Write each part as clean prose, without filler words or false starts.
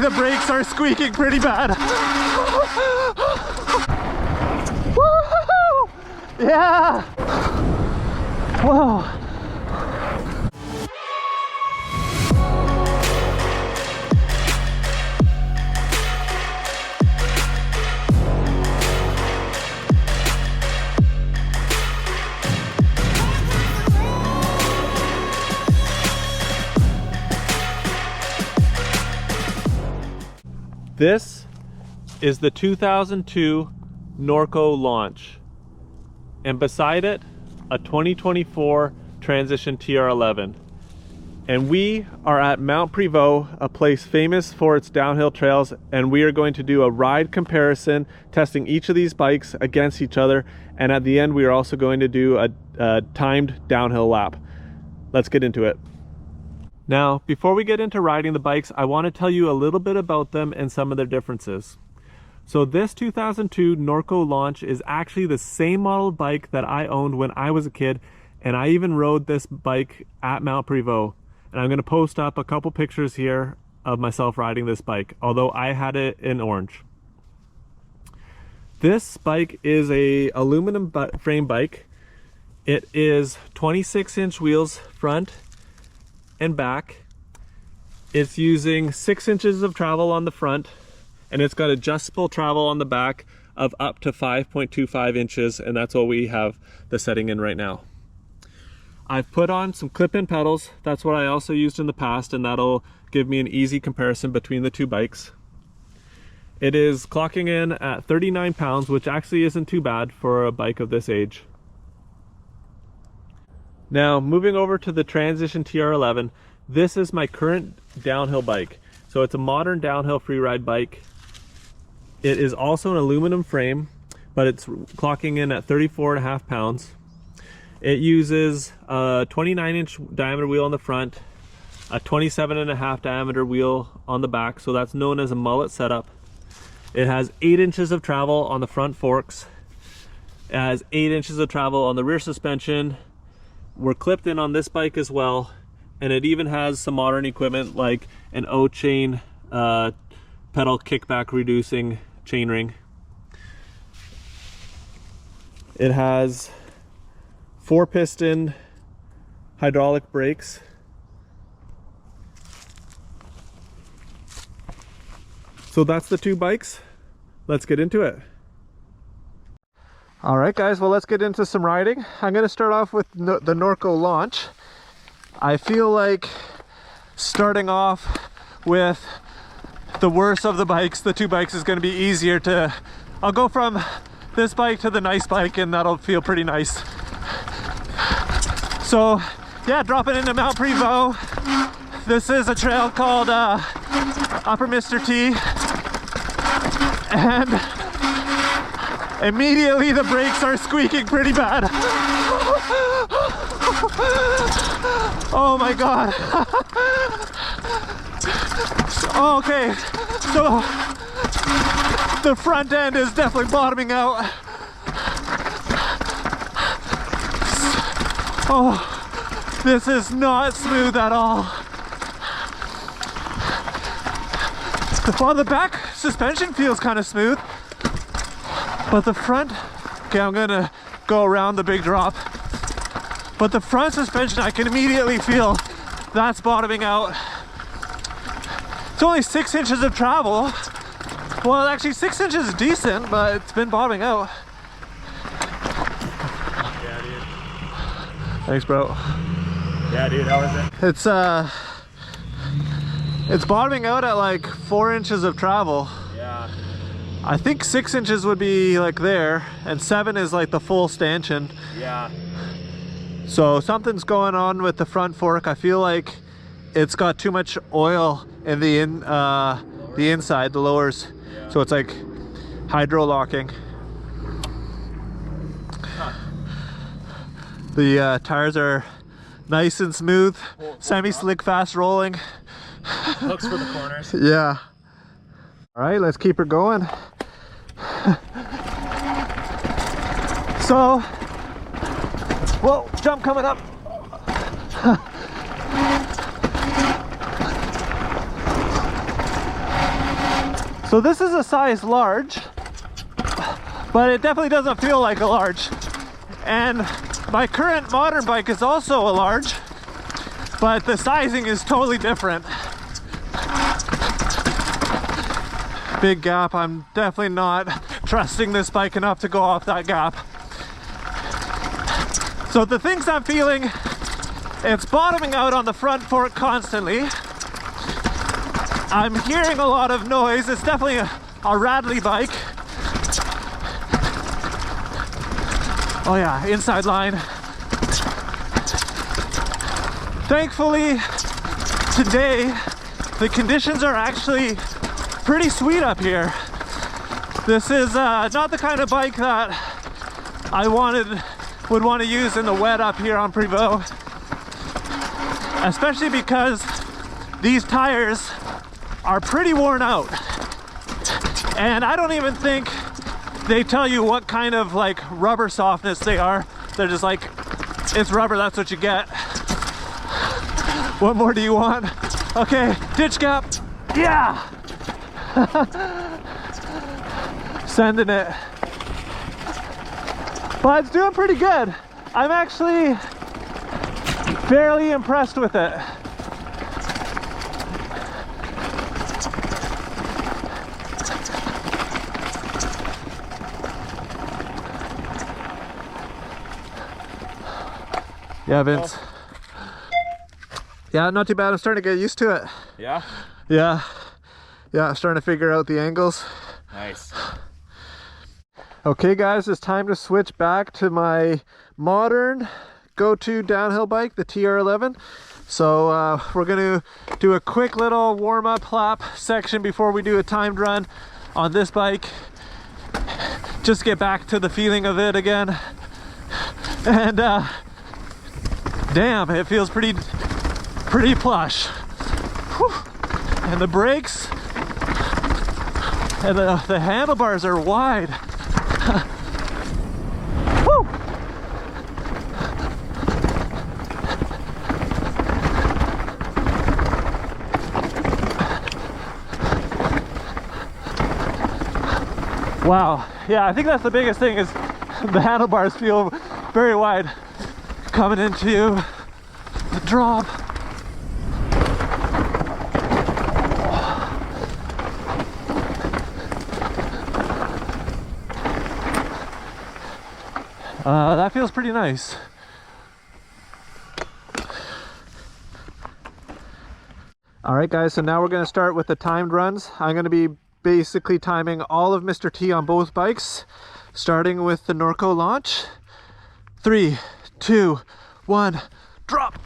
the brakes are squeaking pretty bad. Woo-hoo-hoo! Yeah! Whoa! This is the 2002 Norco Launch, and beside it, a 2024 Transition TR11. And we are at Mount Prevost, a place famous for its downhill trails, and we are going to do a ride comparison, testing each of these bikes against each other, and at the end we are also going to do a timed downhill lap. Let's get into it. Now, before we get into riding the bikes, I want to tell you a little bit about them and some of their differences. So this 2002 Norco Launch is actually the same model bike that I owned when I was a kid, and I even rode this bike at Mount Prevost. And I'm going to post up a couple pictures here of myself riding this bike, although I had it in orange. This bike is a aluminum frame bike. It is 26-inch wheels front and back. It's using 6 inches of travel on the front, and it's got adjustable travel on the back of up to 5.25 inches, and that's what we have the setting in right now. I've put on some clip-in pedals. That's what I also used in the past, and that'll give me an easy comparison between the two bikes. It is clocking in at 39 pounds, which actually isn't too bad for a bike of this age. Now, moving over to the Transition TR11, this is my current downhill bike. So it's a modern downhill freeride bike. It is also an aluminum frame, but it's clocking in at 34.5 pounds. It uses a 29-inch diameter wheel on the front, a 27.5 diameter wheel on the back, so that's known as a mullet setup. It has 8 inches of travel on the front forks. It has 8 inches of travel on the rear suspension. We're clipped in on this bike as well, and it even has some modern equipment like an O-chain pedal kickback reducing chainring. It has 4-piston hydraulic brakes. So that's the two bikes. Let's get into it. All right, guys, well, let's get into some riding. I'm going to start off with the Norco Launch. I feel like starting off with the worst of the bikes, the two bikes, is going to be easier to... I'll go from this bike to the nice bike, and that'll feel pretty nice. So, yeah, dropping into Mount Prevost. This is a trail called Upper Mr. T. And immediately the brakes are squeaking pretty bad. Oh my god. Okay, so the front end is definitely bottoming out. Oh, this is not smooth at all. Well, the back suspension feels kind of smooth, but the front, okay, I'm gonna go around the big drop, but the front suspension, I can immediately feel that's bottoming out. It's only 6 inches of travel. Well, actually 6 inches is decent, but it's been bottoming out. Yeah, dude. Thanks, bro. Yeah, dude, how was it? It's bottoming out at like 4 inches of travel. Yeah. I think 6 inches would be like there, and 7 is like the full stanchion. Yeah. So something's going on with the front fork. I feel like it's got too much oil in the inside, the lowers. Yeah. So it's like hydro locking. Huh. The tires are nice and smooth, semi-slick, fast rolling. Hooks for the corners. Yeah. All right, let's keep her going. So, whoa, jump coming up. So this is a size large, but it definitely doesn't feel like a large. And my current modern bike is also a large, but the sizing is totally different. Big gap. I'm definitely not trusting this bike enough to go off that gap. So the things I'm feeling, it's bottoming out on the front fork constantly. I'm hearing a lot of noise. It's definitely a rattly bike. Oh yeah, inside line. Thankfully, today, the conditions are actually pretty sweet up here. This is not the kind of bike that I would want to use in the wet up here on Prevost. Especially because these tires are pretty worn out. And I don't even think they tell you what kind of like rubber softness they are. They're just like, it's rubber, that's what you get. What more do you want? Okay, ditch gap. Yeah! Sending it. But it's doing pretty good. I'm actually fairly impressed with it. Yeah, Vince. Yeah, not too bad. I'm starting to get used to it. Yeah? Yeah. Yeah, I'm starting to figure out the angles. Nice. Okay guys, it's time to switch back to my modern go-to downhill bike, the TR11. So we're gonna do a quick little warm-up lap section before we do a timed run on this bike. Just get back to the feeling of it again. And damn, it feels pretty plush. Whew. And the brakes and the handlebars are wide. Woo! Wow, yeah, I think that's the biggest thing is the handlebars feel very wide coming into the drop. That feels pretty nice. All right guys, so now we're going to start with the timed runs. I'm going to be basically timing all of Mr. T on both bikes, starting with the Norco Launch. 3, 2, 1, drop.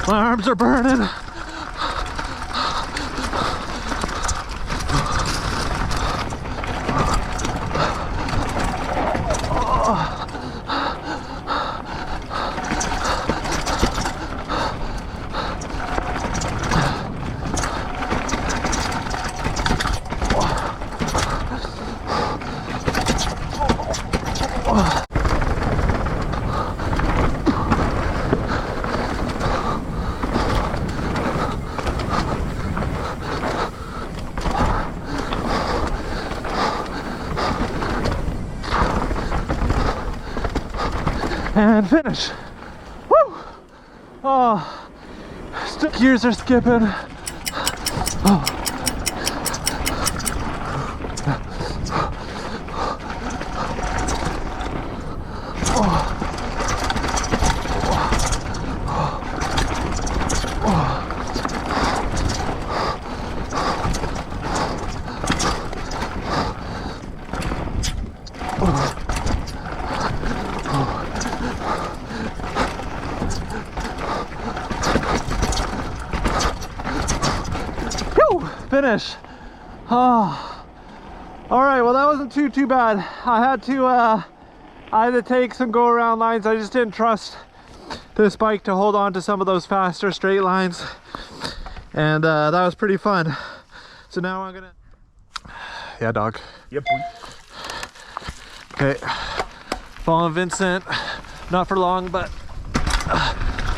My arms are burning. and finish. Woo! Oh, gears are skipping. Oh. Finish. Oh, all right. Well, that wasn't too bad. I had to take some go around lines. I just didn't trust this bike to hold on to some of those faster straight lines, and that was pretty fun. So now I'm gonna, yeah, dog. Yep. Okay, following Vincent, not for long, but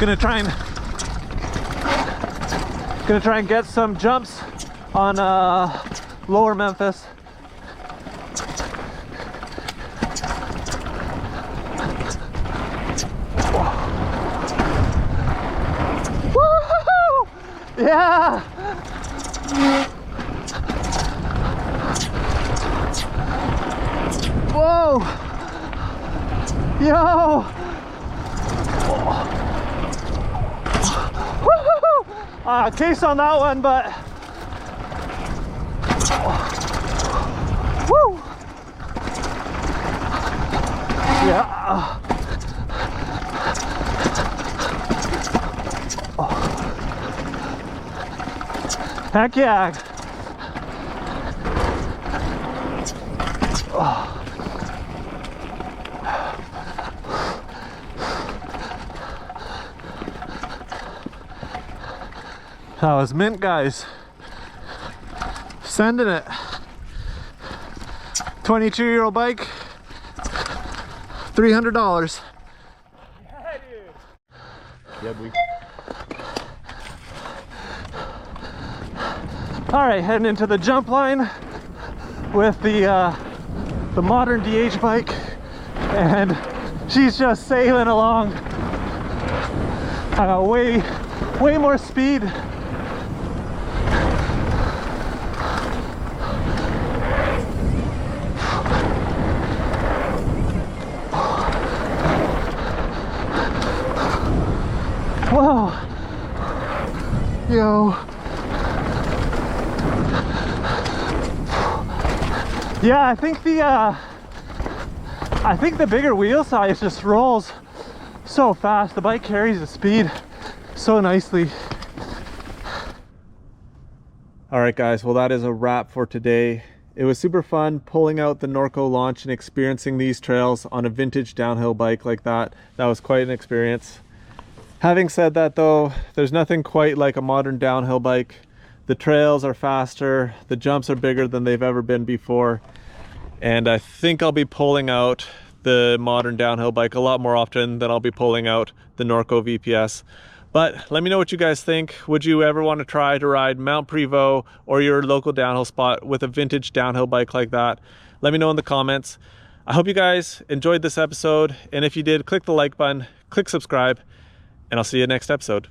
gonna try and get some jumps on lower Memphis. Woo-hoo-hoo! Yeah! Whoa! Yo! Woo-hoo-hoo! Case on that one, but woo! Yeah. Heck yeah. That was mint, guys. Sending it. 22-year-old bike, $300. Yeah, dude. Yeah, boy. All right, heading into the jump line with the modern DH bike, and she's just sailing along. I got way more speed. Whoa, yo. Yeah, I think the bigger wheel size just rolls so fast. The bike carries the speed so nicely. All right, guys, well, that is a wrap for today. It was super fun pulling out the Norco Launch and experiencing these trails on a vintage downhill bike like that. That was quite an experience. Having said that though, there's nothing quite like a modern downhill bike. The trails are faster, the jumps are bigger than they've ever been before, and I think I'll be pulling out the modern downhill bike a lot more often than I'll be pulling out the Norco VPS. But let me know what you guys think. Would you ever want to try to ride Mount Prevost or your local downhill spot with a vintage downhill bike like that? Let me know in the comments. I hope you guys enjoyed this episode, and if you did, click the like button, click subscribe, and I'll see you next episode.